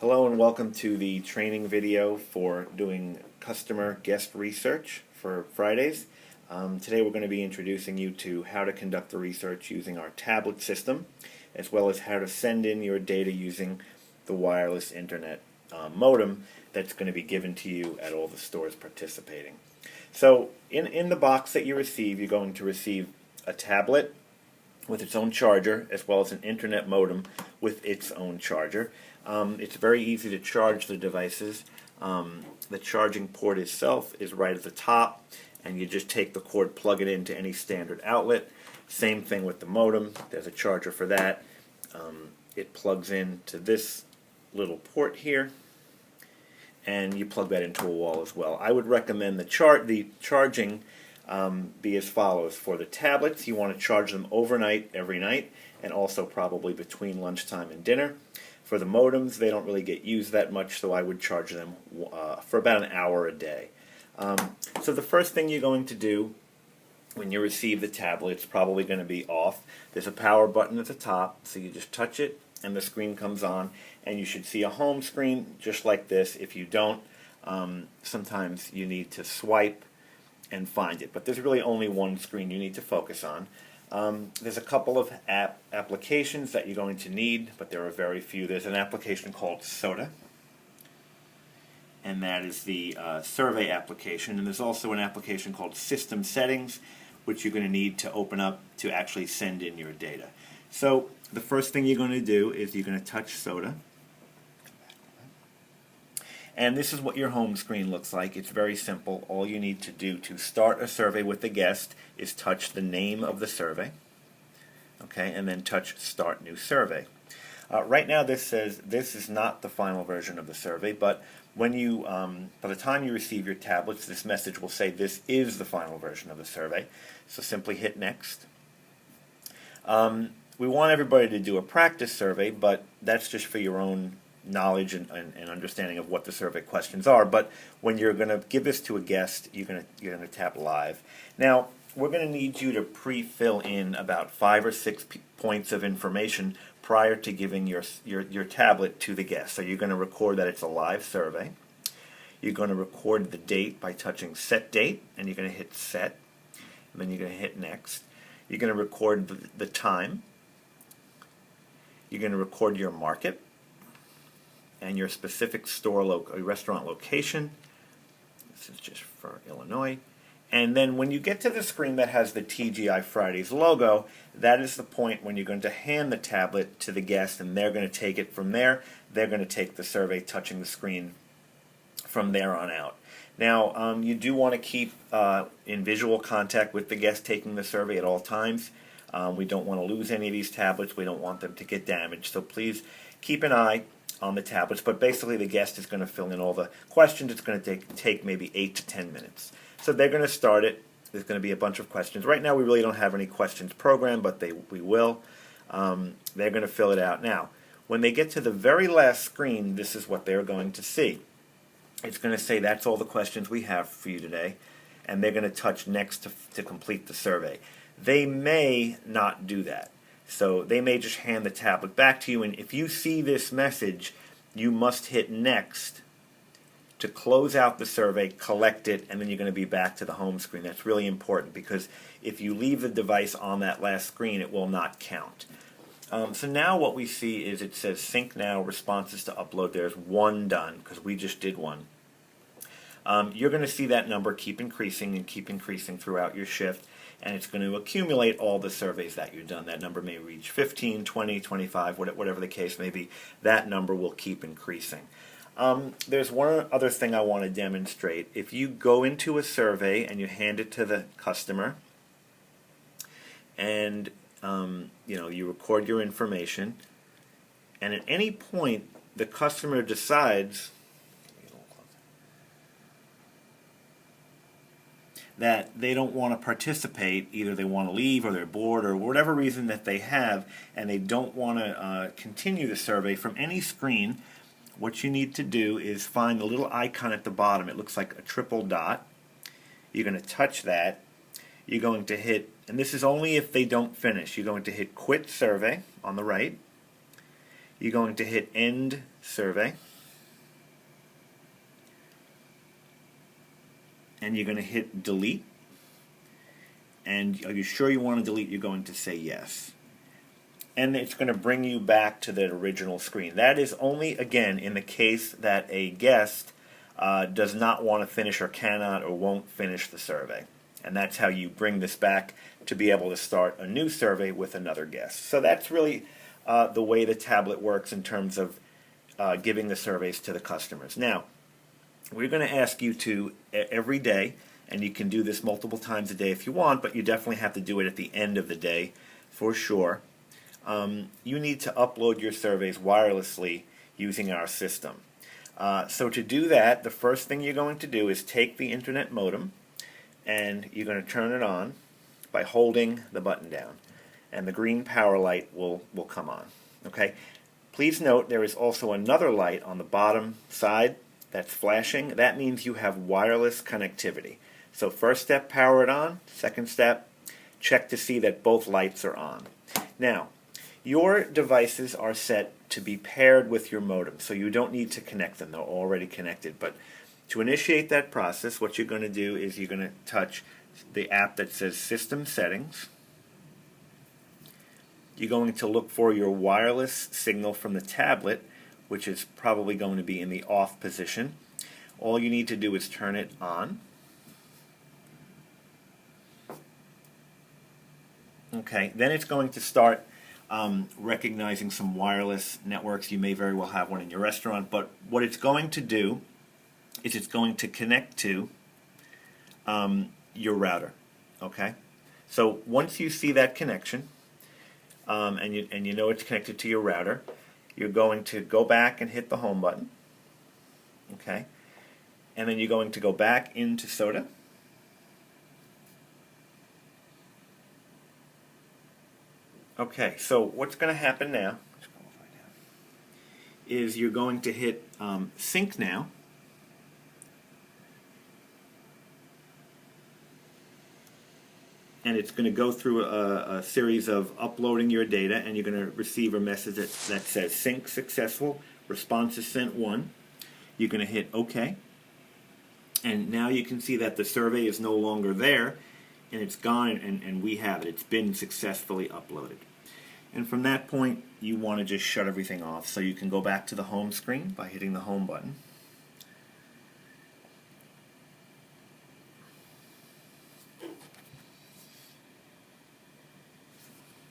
Hello and welcome to the training video for doing customer guest research for Fridays. Today we're going to be introducing you to how to conduct the research using our tablet system, as well as how to send in your data using the wireless internet modem that's going to be given to you at all the stores participating. So in the box that you receive, you're going to receive a tablet with its own charger, as well as an internet modem with its own charger. It's very easy to charge the devices. The charging port itself is right at the top, and you just take the cord, plug it into any standard outlet. Same thing with the modem. There's a charger for that. It plugs into this little port here, and you plug that into a wall as well. I would recommend the charging be as follows. For the tablets, you want to charge them overnight every night, and also probably between lunchtime and dinner. For the modems, they don't really get used that much, so I would charge them for about an hour a day. So the first thing you're going to do when you receive the tablet, it's probably going to be off. There's a power button at the top, so you just touch it and the screen comes on, and you should see a home screen just like this. If you don't, sometimes you need to swipe and find it, but there's really only one screen you need to focus on. There's a couple of applications that you're going to need, but there are very few. There's an application called SOTA, and that is the survey application, and there's also an application called System Settings, which you're going to need to open up to actually send in your data. So the first thing you're going to do is you're going to touch SOTA. And this is what your home screen looks like. It's very simple. All you need to do to start a survey with the guest is touch the name of the survey, okay, and then touch Start New Survey. Right now this says this is not the final version of the survey, but when you, by the time you receive your tablets, this message will say this is the final version of the survey. So simply hit Next. We want everybody to do a practice survey, but that's just for your own knowledge and understanding of what the survey questions are. But when you're going to give this to a guest, you're going to tap Live. Now we're going to need you to pre-fill in about 5 or 6 points of information prior to giving your tablet to the guest. So you're going to record that it's a live survey. You're going to record the date by touching Set Date, and you're going to hit Set, and then you're going to hit Next. You're going to record the time. You're going to record your market and your specific store restaurant location. This is just for Illinois. And then when you get to the screen that has the TGI Fridays logo, that is the point when you're going to hand the tablet to the guest, and they're going to take it from there. They're going to take the survey touching the screen from there on out. Now, you do want to keep in visual contact with the guest taking the survey at all times. We don't want to lose any of these tablets. We don't want them to get damaged. So please keep an eye on the tablets, but basically the guest is going to fill in all the questions. It's going to take maybe 8 to 10 minutes. So they're going to start it. There's going to be a bunch of questions. Right now we really don't have any questions programmed, but we will. They're going to fill it out. Now, when they get to the very last screen, this is what they're going to see. It's going to say that's all the questions we have for you today, and they're going to touch Next to complete the survey. They may not do that. So they may just hand the tablet back to you, and if you see this message, you must hit Next to close out the survey, collect it, and then you're going to be back to the home screen. That's really important, because if you leave the device on that last screen, it will not count. So now what we see is it says Sync Now, responses to upload. There's one done, because we just did one. You're going to see that number keep increasing and keep increasing throughout your shift, and it's going to accumulate all the surveys that you've done. That number may reach 15, 20, 25, whatever the case may be. That number will keep increasing. There's one other thing I want to demonstrate. If you go into a survey and you hand it to the customer, and you record your information, and at any point the customer decides that they don't want to participate, either they want to leave or they're bored or whatever reason that they have, and they don't want to continue the survey from any screen, what you need to do is find the little icon at the bottom. It looks like a triple dot. You're going to touch that. You're going to hit, and this is only if they don't finish, you're going to hit Quit Survey on the right. You're going to hit End Survey. and you're going to hit delete. And are you sure you want to delete? You're going to say yes. And it's going to bring you back to the original screen. That is only, again, in the case that a guest does not want to finish or cannot or won't finish the survey. And that's how you bring this back to be able to start a new survey with another guest. So that's really the way the tablet works in terms of giving the surveys to the customers. Now, we're going to ask you to, every day, and you can do this multiple times a day if you want, but you definitely have to do it at the end of the day for sure. You need to upload your surveys wirelessly using our system. So to do that, the first thing you're going to do is take the internet modem and you're going to turn it on by holding the button down, and the green power light will come on. Okay? Please note there is also another light on the bottom side that's flashing. That means you have wireless connectivity. So first step, power it on. Second step, check to see that both lights are on. Now, your devices are set to be paired with your modem, so you don't need to connect them. They're already connected. But to initiate that process, what you're going to do is you're going to touch the app that says System Settings. You're going to look for your wireless signal from the tablet, which is probably going to be in the off position. All you need to do is turn it on. Okay, then it's going to start recognizing some wireless networks. You may very well have one in your restaurant, but what it's going to do is it's going to connect to your router. Okay, so once you see that connection and you know it's connected to your router, you're going to go back and hit the home button. Okay, and then you're going to go back into SOTA. Okay, so what's going to happen now is you're going to hit Sync Now. And it's going to go through a series of uploading your data, and you're going to receive a message that says Sync Successful, Responses Sent 1. You're going to hit OK. And now you can see that the survey is no longer there, and it's gone, and we have it. It's been successfully uploaded. And from that point, you want to just shut everything off. So you can go back to the home screen by hitting the home button.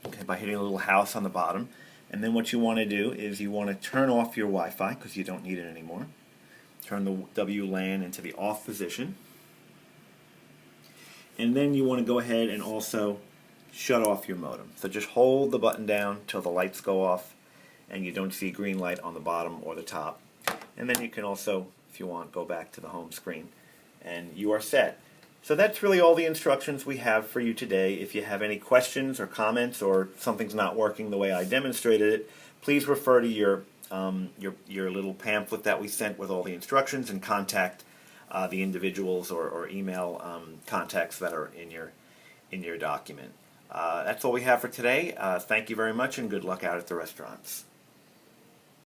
Okay, by hitting a little house on the bottom. And then what you want to do is you want to turn off your Wi-Fi because you don't need it anymore. Turn the WLAN into the off position. And then you want to go ahead and also shut off your modem. So just hold the button down till the lights go off and you don't see green light on the bottom or the top. And then you can also, if you want, go back to the home screen and you are set. So that's really all the instructions we have for you today. If you have any questions or comments or something's not working the way I demonstrated it, please refer to your little pamphlet that we sent with all the instructions and contact the individuals or email contacts that are in your document. That's all we have for today. Thank you very much and good luck out at the restaurants.